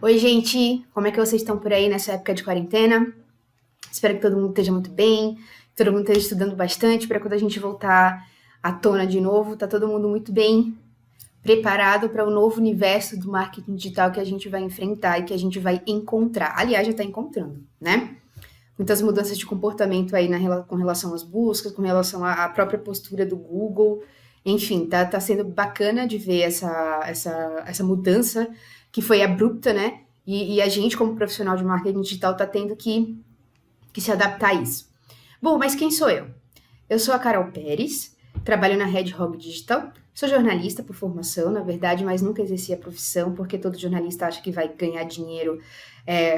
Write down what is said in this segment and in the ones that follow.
Oi, gente! Como é que vocês estão por aí nessa época de quarentena? Espero que todo mundo esteja muito bem, que todo mundo esteja estudando bastante para quando a gente voltar à tona de novo, tá todo mundo muito bem preparado para o novo universo do marketing digital que a gente vai enfrentar e que a gente vai encontrar. Aliás, já está encontrando, né? Muitas mudanças de comportamento aí com relação às buscas, com relação à própria postura do Google. Enfim, tá sendo bacana de ver essa mudança que foi abrupta, né? E a gente, como profissional de marketing digital, tá tendo que se adaptar a isso. Bom, mas quem sou eu? Eu sou a Carol Pérez, trabalho na Red Hog Digital, sou jornalista por formação, na verdade, mas nunca exerci a profissão, porque todo jornalista acha que vai ganhar dinheiro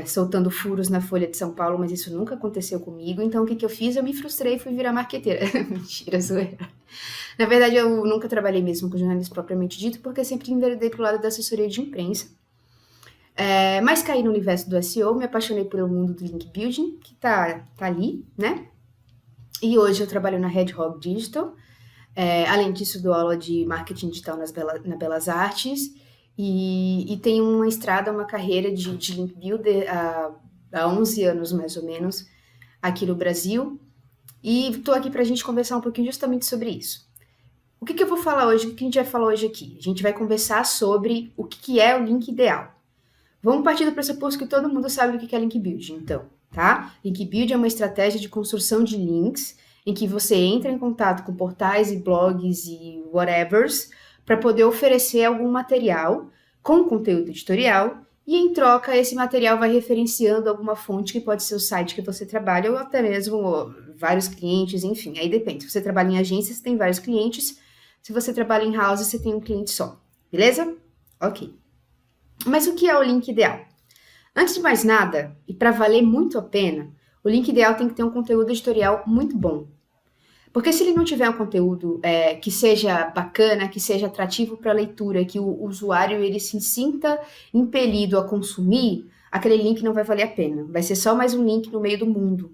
soltando furos na Folha de São Paulo, mas isso nunca aconteceu comigo, então o que eu fiz? Eu me frustrei e fui virar marqueteira. Mentira, zoeira. Na verdade, eu nunca trabalhei mesmo com jornalismo propriamente dito, porque eu sempre enveredei pro lado da assessoria de imprensa. Mas caí no universo do SEO, me apaixonei pelo mundo do link building, que tá ali, né? E hoje eu trabalho na Red Hog Digital. Além disso, dou aula de marketing digital na Belas Artes e tenho uma carreira de link builder há 11 anos, mais ou menos, aqui no Brasil. E estou aqui para a gente conversar um pouquinho justamente sobre isso. O que eu vou falar hoje? O que a gente vai falar hoje aqui? A gente vai conversar sobre o que é o link ideal. Vamos partir do pressuposto que todo mundo sabe o que é link building, então, tá? Link building é uma estratégia de construção de links em que você entra em contato com portais e blogs e whatevers para poder oferecer algum material com conteúdo editorial e, em troca, esse material vai referenciando alguma fonte que pode ser o site que você trabalha ou até mesmo vários clientes, enfim, aí depende. Se você trabalha em agência, você tem vários clientes. Se você trabalha em house, você tem um cliente só. Beleza? Ok. Mas o que é o link ideal? Antes de mais nada, e para valer muito a pena, o link ideal tem que ter um conteúdo editorial muito bom. Porque se ele não tiver um conteúdo que seja bacana, que seja atrativo para a leitura, que o usuário ele se sinta impelido a consumir, aquele link não vai valer a pena. Vai ser só mais um link no meio do mundo,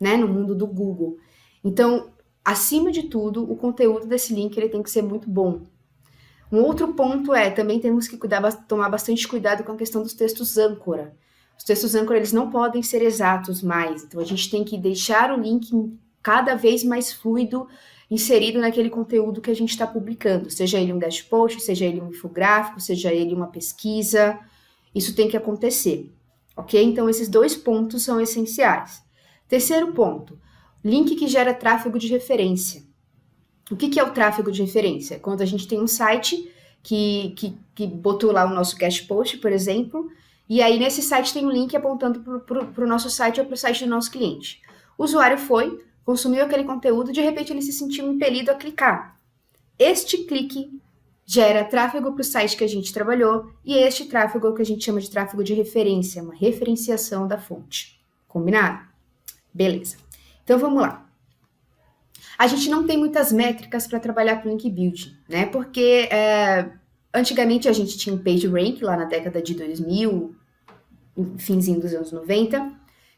né? No mundo do Google. Então, acima de tudo, o conteúdo desse link ele tem que ser muito bom. Um outro ponto também temos que tomar bastante cuidado com a questão dos textos âncora. Os textos âncora, eles não podem ser exatos mais, então a gente tem que deixar o link cada vez mais fluido, inserido naquele conteúdo que a gente está publicando, seja ele um dash post, seja ele um infográfico, seja ele uma pesquisa, isso tem que acontecer, ok? Então esses dois pontos são essenciais. Terceiro ponto, link que gera tráfego de referência. O que é o tráfego de referência? Quando a gente tem um site que botou lá o nosso guest post, por exemplo, e aí nesse site tem um link apontando para o nosso site ou para o site do nosso cliente. O usuário foi, consumiu aquele conteúdo, de repente ele se sentiu impelido a clicar. Este clique gera tráfego para o site que a gente trabalhou e este tráfego é o que a gente chama de tráfego de referência, uma referenciação da fonte. Combinado? Beleza. Então vamos lá. A gente não tem muitas métricas para trabalhar com link building, né? Porque antigamente a gente tinha um PageRank lá na década de 2000, finzinho dos anos 90,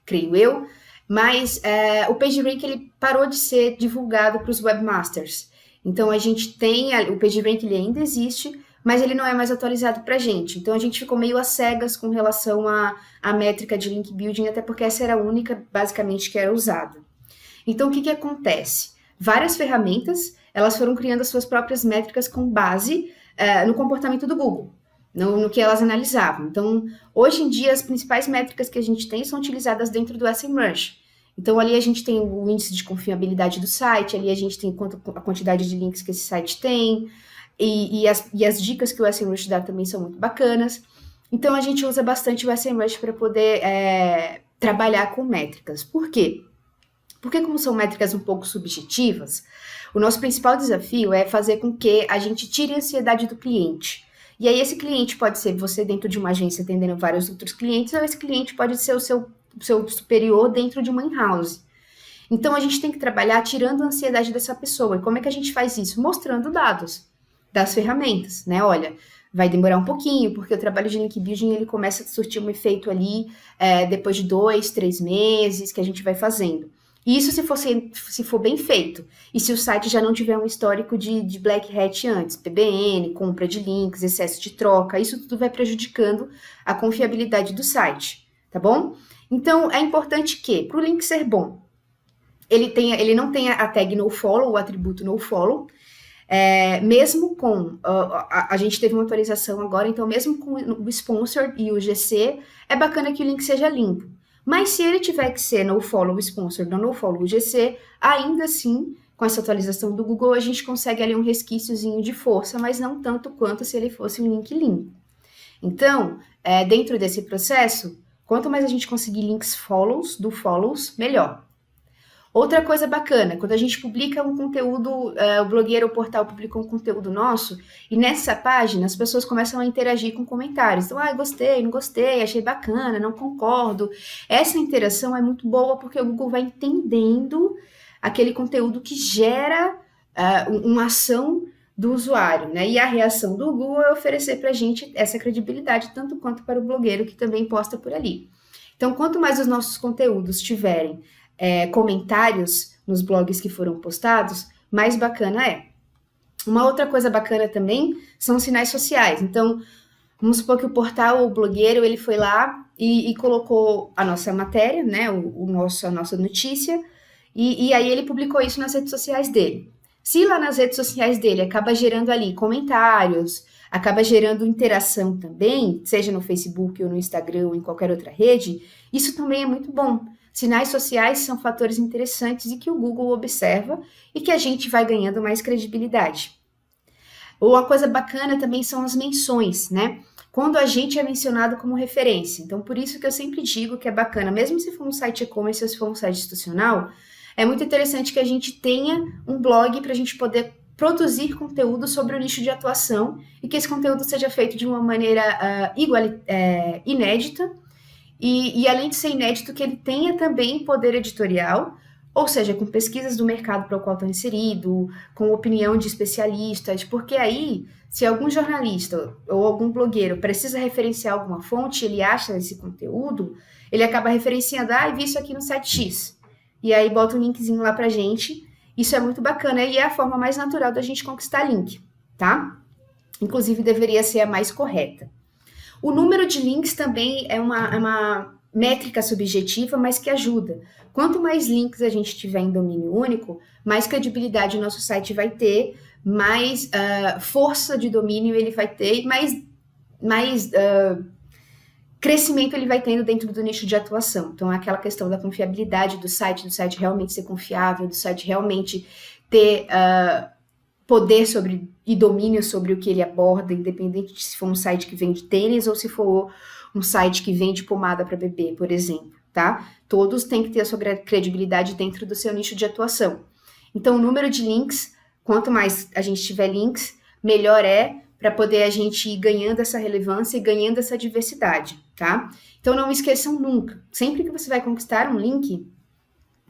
creio eu, mas o PageRank ele parou de ser divulgado para os webmasters. Então a gente tem, o PageRank ele ainda existe, mas ele não é mais atualizado para a gente. Então a gente ficou meio às cegas com relação à métrica de link building, até porque essa era a única, basicamente, que era usada. Então o que acontece? Várias ferramentas, elas foram criando as suas próprias métricas com base no comportamento do Google, no que elas analisavam. Então, hoje em dia, as principais métricas que a gente tem são utilizadas dentro do SEMrush. Então, ali a gente tem o índice de confiabilidade do site, ali a gente tem a quantidade de links que esse site tem, e as dicas que o SEMrush dá também são muito bacanas. Então, a gente usa bastante o SEMrush para poder trabalhar com métricas. Por quê? Porque como são métricas um pouco subjetivas, o nosso principal desafio é fazer com que a gente tire a ansiedade do cliente. E aí esse cliente pode ser você dentro de uma agência atendendo vários outros clientes, ou esse cliente pode ser o seu superior dentro de uma in-house. Então a gente tem que trabalhar tirando a ansiedade dessa pessoa. E como é que a gente faz isso? Mostrando dados das ferramentas, né? Olha, vai demorar um pouquinho, porque o trabalho de link building ele começa a surtir um efeito ali depois de 2, 3 meses que a gente vai fazendo. Isso se for bem feito. E se o site já não tiver um histórico de Black Hat antes, PBN, compra de links, excesso de troca, isso tudo vai prejudicando a confiabilidade do site, tá bom? Então, é importante que, para o link ser bom, ele não tenha a tag nofollow, o atributo nofollow, mesmo com, a gente teve uma atualização agora, então mesmo com o sponsor e o GC, é bacana que o link seja limpo. Mas se ele tiver que ser nofollow sponsor, não nofollow GC, ainda assim, com essa atualização do Google, a gente consegue ali um resquíciozinho de força, mas não tanto quanto se ele fosse um link limpo. Então, dentro desse processo, quanto mais a gente conseguir links follows, melhor. Outra coisa bacana, quando a gente publica um conteúdo, o blogueiro ou portal publica um conteúdo nosso, e nessa página as pessoas começam a interagir com comentários. Então, gostei, não gostei, achei bacana, não concordo. Essa interação é muito boa porque o Google vai entendendo aquele conteúdo que gera uma ação do usuário, né? E a reação do Google é oferecer para a gente essa credibilidade, tanto quanto para o blogueiro que também posta por ali. Então, quanto mais os nossos conteúdos tiverem comentários nos blogs que foram postados, mais bacana é. Uma outra coisa bacana também são os sinais sociais. Então, vamos supor que o portal ou o blogueiro, ele foi lá e colocou a nossa matéria, né, a nossa notícia, e aí ele publicou isso nas redes sociais dele. Se lá nas redes sociais dele acaba gerando ali comentários, acaba gerando interação também, seja no Facebook ou no Instagram ou em qualquer outra rede, isso também é muito bom. Sinais sociais são fatores interessantes e que o Google observa e que a gente vai ganhando mais credibilidade. Uma coisa bacana também são as menções, né? Quando a gente é mencionado como referência. Então, por isso que eu sempre digo que é bacana, mesmo se for um site e-commerce ou se for um site institucional, é muito interessante que a gente tenha um blog para a gente poder produzir conteúdo sobre o nicho de atuação e que esse conteúdo seja feito de uma maneira inédita. E além de ser inédito, que ele tenha também poder editorial, ou seja, com pesquisas do mercado para o qual está inserido, com opinião de especialistas, porque aí, se algum jornalista ou algum blogueiro precisa referenciar alguma fonte, ele acha esse conteúdo, ele acaba referenciando, vi isso aqui no site X. E aí bota um linkzinho lá pra gente. Isso é muito bacana e é a forma mais natural da gente conquistar link, tá? Inclusive, deveria ser a mais correta. O número de links também é uma métrica subjetiva, mas que ajuda. Quanto mais links a gente tiver em domínio único, mais credibilidade o nosso site vai ter, mais força de domínio ele vai ter, e mais crescimento ele vai tendo dentro do nicho de atuação. Então, é aquela questão da confiabilidade do site realmente ser confiável, do site realmente ter poder e domínio sobre o que ele aborda, independente de se for um site que vende tênis ou se for um site que vende pomada para bebê, por exemplo, tá? Todos têm que ter a sua credibilidade dentro do seu nicho de atuação. Então, o número de links, quanto mais a gente tiver links, melhor é para poder a gente ir ganhando essa relevância e ganhando essa diversidade, tá? Então, não esqueçam nunca, sempre que você vai conquistar um link,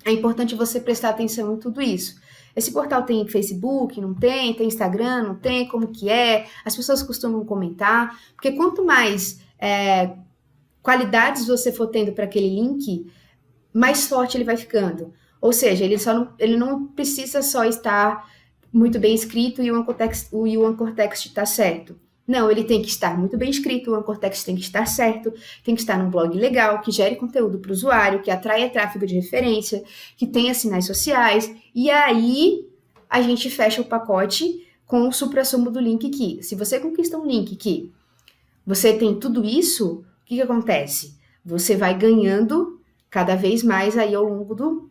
é importante você prestar atenção em tudo isso. Esse portal tem Facebook? Não tem? Tem Instagram? Não tem? Como que é? As pessoas costumam comentar, porque quanto mais qualidades você for tendo para aquele link, mais forte ele vai ficando. Ou seja, ele não precisa só estar muito bem escrito e o anchor text está certo. Não, ele tem que estar muito bem escrito, o anchor text tem que estar certo, tem que estar num blog legal, que gere conteúdo para o usuário, que atraia tráfego de referência, que tenha sinais sociais, e aí a gente fecha o pacote com o suprassumo do link que, se você conquista um link que você tem tudo isso, o que acontece? Você vai ganhando cada vez mais aí ao longo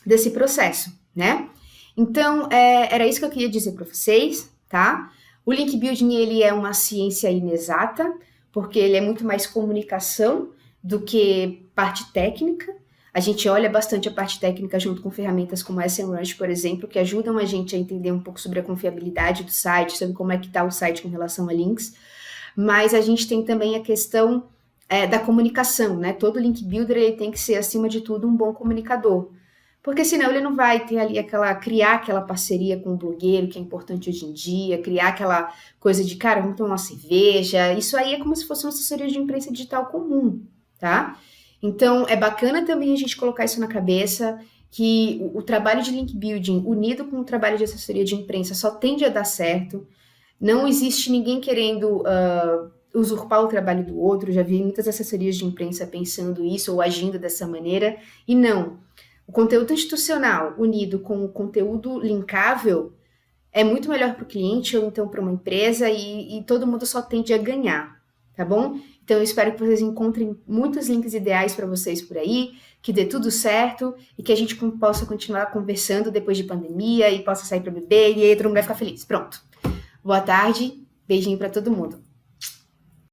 desse processo, né? Então, era isso que eu queria dizer para vocês, tá? O link building, ele é uma ciência inexata, porque ele é muito mais comunicação do que parte técnica. A gente olha bastante a parte técnica junto com ferramentas como a SEMrush, por exemplo, que ajudam a gente a entender um pouco sobre a confiabilidade do site, sobre como é que está o site com relação a links. Mas a gente tem também a questão da comunicação, né? Todo link builder ele tem que ser, acima de tudo, um bom comunicador. Porque senão ele não vai ter ali criar aquela parceria com o blogueiro, que é importante hoje em dia, criar aquela coisa de, cara, vamos tomar uma cerveja. Isso aí é como se fosse uma assessoria de imprensa digital comum, tá? Então, é bacana também a gente colocar isso na cabeça que o trabalho de link building unido com o trabalho de assessoria de imprensa só tende a dar certo. Não existe ninguém querendo usurpar o trabalho do outro. Já vi muitas assessorias de imprensa pensando isso ou agindo dessa maneira. E não. O conteúdo institucional unido com o conteúdo linkável é muito melhor para o cliente ou então para uma empresa e todo mundo só tende a ganhar, tá bom? Então eu espero que vocês encontrem muitos links ideais para vocês por aí, que dê tudo certo e que a gente possa continuar conversando depois de pandemia e possa sair para beber e aí todo mundo vai ficar feliz. Pronto. Boa tarde, beijinho para todo mundo.